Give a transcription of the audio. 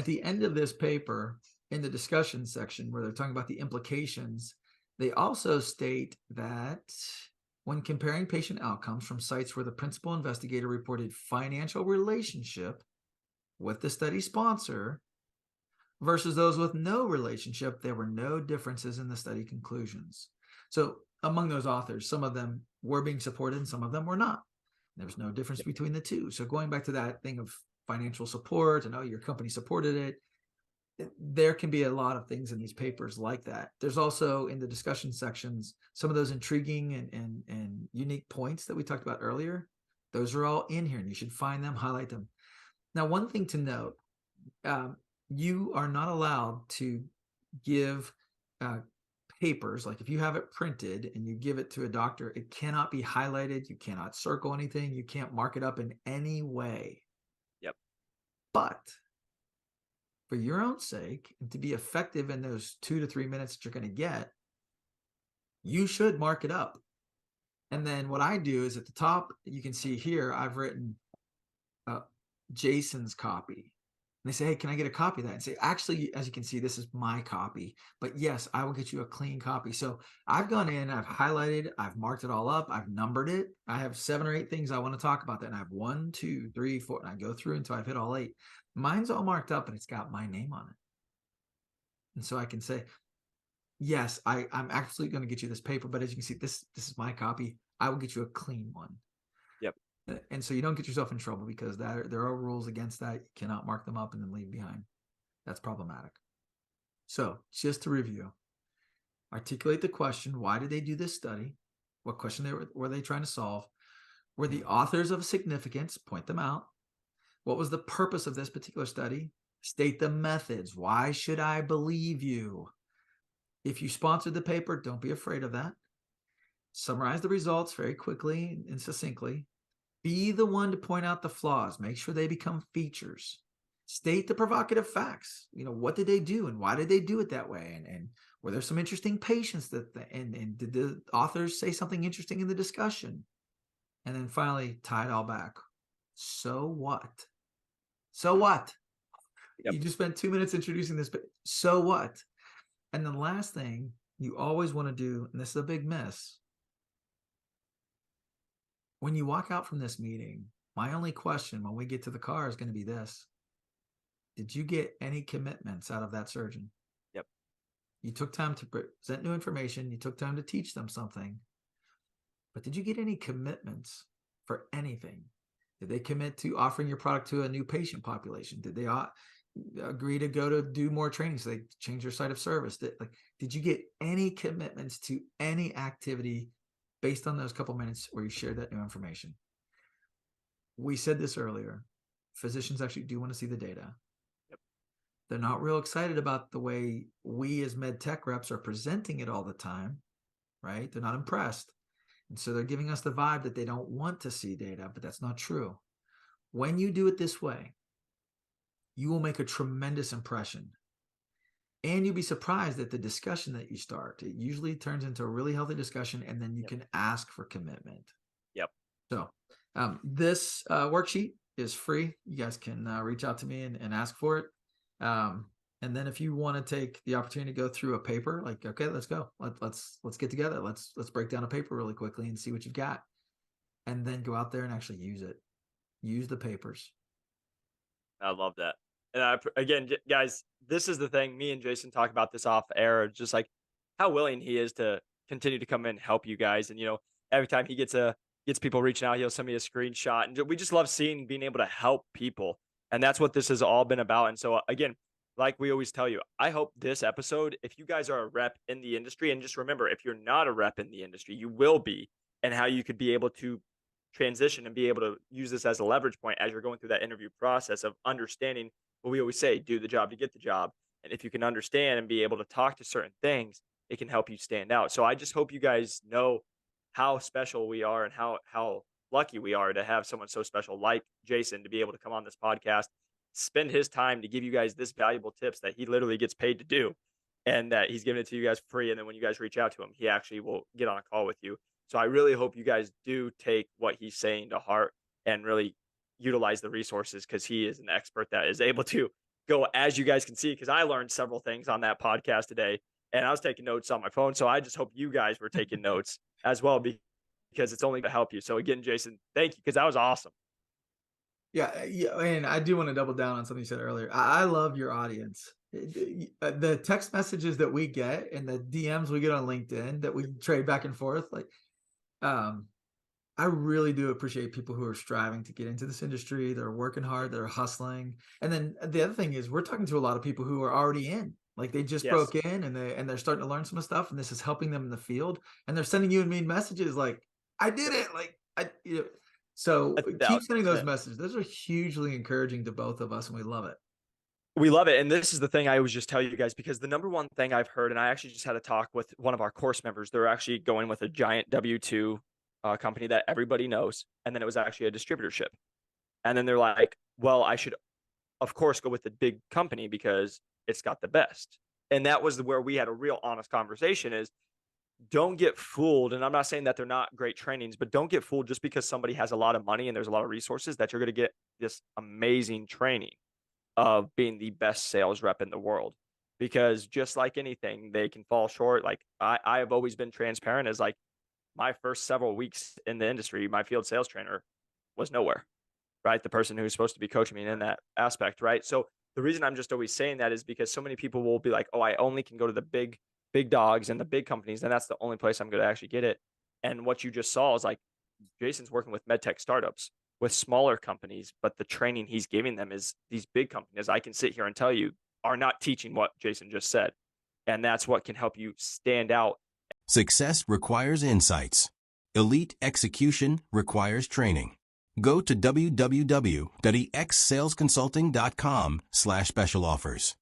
the end of this paper, in the discussion section where they're talking about the implications, they also state that when comparing patient outcomes from sites where the principal investigator reported financial relationship with the study sponsor versus those with no relationship, there were no differences in the study conclusions. So among those authors, some of them were being supported and some of them were not. There's no difference between the two. So going back to that thing of financial support and, oh, your company supported it, there can be a lot of things in these papers like that. There's also in the discussion sections some of those intriguing and unique points that we talked about earlier. Those are all in here and you should find them, highlight them. Now, one thing to note, you are not allowed to give papers, like if you have it printed and you give it to a doctor, it cannot be highlighted. You cannot circle anything. You can't mark it up in any way. Yep. But for your own sake and to be effective in those 2 to 3 minutes that you're going to get, you should mark it up. And then what I do is at the top, you can see here, I've written Jason's copy. And they say, hey, can I get a copy of that? And say, actually, as you can see, this is my copy. But yes, I will get you a clean copy. So I've gone in, I've highlighted, I've marked it all up, I've numbered it. I have 7 or 8 things I want to talk about that. And I have 1, 2, 3, 4, and I go through until I've hit all 8. Mine's all marked up and it's got my name on it. And so I can say, yes, I'm actually going to get you this paper, but as you can see, this is my copy. I will get you a clean one. Yep. And so you don't get yourself in trouble because there are rules against that. You cannot mark them up and then leave behind. That's problematic. So just to review, articulate the question, why did they do this study? What question were they trying to solve? Were the authors of significance? Point them out. What was the purpose of this particular study? State the methods. Why should I believe you? If you sponsored the paper, don't be afraid of that. Summarize the results very quickly and succinctly. Be the one to point out the flaws. Make sure they become features. State the provocative facts. What did they do and why did they do it that way? And were there some interesting patients and did the authors say something interesting in the discussion? And then finally, tie it all back. So what? So what? Yep. You just spent 2 minutes introducing this, but so what? And the last thing you always want to do, and this is a big miss, when you walk out from this meeting, my only question when we get to the car is going to be this. Did you get any commitments out of that surgeon? Yep. You took time to present new information. You took time to teach them something. But did you get any commitments for anything? Did they commit to offering your product to a new patient population? Did they agree to go to do more training so they change their site of service? Did you get any commitments to any activity based on those couple minutes where you shared that new information? We said this earlier. Physicians actually do want to see the data. Yep. They're not real excited about the way we as med tech reps are presenting it all the time, right? They're not impressed. And so they're giving us the vibe that they don't want to see data, but that's not true. When you do it this way, you will make a tremendous impression. And you'll be surprised at the discussion that you start. It usually turns into a really healthy discussion, and then you can ask for commitment. Yep. So this worksheet is free. You guys can reach out to me and ask for it. And then if you want to take the opportunity to go through a paper, like, okay, let's go. Let's get together. Let's break down a paper really quickly and see what you've got. And then go out there and actually use it. Use the papers. I love that. And again, guys, this is the thing. Me and Jason talk about this off air, just like how willing he is to continue to come in and help you guys. And every time he gets people reaching out, he'll send me a screenshot, and we just love being able to help people. And that's what this has all been about. And so again, like we always tell you, I hope this episode, if you guys are a rep in the industry, and just remember, if you're not a rep in the industry, you will be, and how you could be able to transition and be able to use this as a leverage point as you're going through that interview process of understanding what we always say, do the job to get the job. And if you can understand and be able to talk to certain things, it can help you stand out. So I just hope you guys know how special we are and how lucky we are to have someone so special like Jason to be able to come on this podcast, spend his time to give you guys this valuable tips that he literally gets paid to do, and that he's giving it to you guys free. And then when you guys reach out to him, he actually will get on a call with you. So I really hope you guys do take what he's saying to heart and really utilize the resources, because he is an expert that is able to go as you guys can see, because I learned several things on that podcast today, and I was taking notes on my phone. So I just hope you guys were taking notes as well, because it's only to help you. So again, Jason, thank you, because that was awesome. Yeah, yeah, and I do want to double down on something you said earlier. I love your audience. The text messages that we get and the DMs we get on LinkedIn that we trade back and forth, like, um, I really do appreciate people who are striving to get into this industry. They're working hard, they're hustling. And then the other thing is we're talking to a lot of people who are already in. Like they just Yes, broke in and they're starting to learn some stuff and this is helping them in the field. And they're sending you and me messages like, I did it. Like so keep sending those 1,000%. messages. Those are hugely encouraging to both of us and we love it. We love it. And this is the thing I always just tell you guys, because the number one thing I've heard, and I actually just had a talk with one of our course members. They're actually going with a giant W-2 company that everybody knows. And then it was actually a distributorship. And then they're like, well, I should, of course, go with the big company because it's got the best. And that was where we had a real honest conversation is, don't get fooled. And I'm not saying that they're not great trainings, but don't get fooled just because somebody has a lot of money and there's a lot of resources that you're going to get this amazing training of being the best sales rep in the world. Because just like anything, they can fall short. Like I have always been transparent as like my first several weeks in the industry, my field sales trainer was nowhere, right? The person who's supposed to be coaching me in that aspect, right? So the reason I'm just always saying that is because so many people will be like, oh, I only can go to the big dogs and the big companies, and that's the only place I'm going to actually get it. And what you just saw is like Jason's working with medtech startups, with smaller companies, but the training he's giving them is these big companies. I can sit here and tell you are not teaching what Jason just said. And that's what can help you stand out. Success requires insights. Elite execution requires training. Go to www.exsalesconsulting.com/special offers.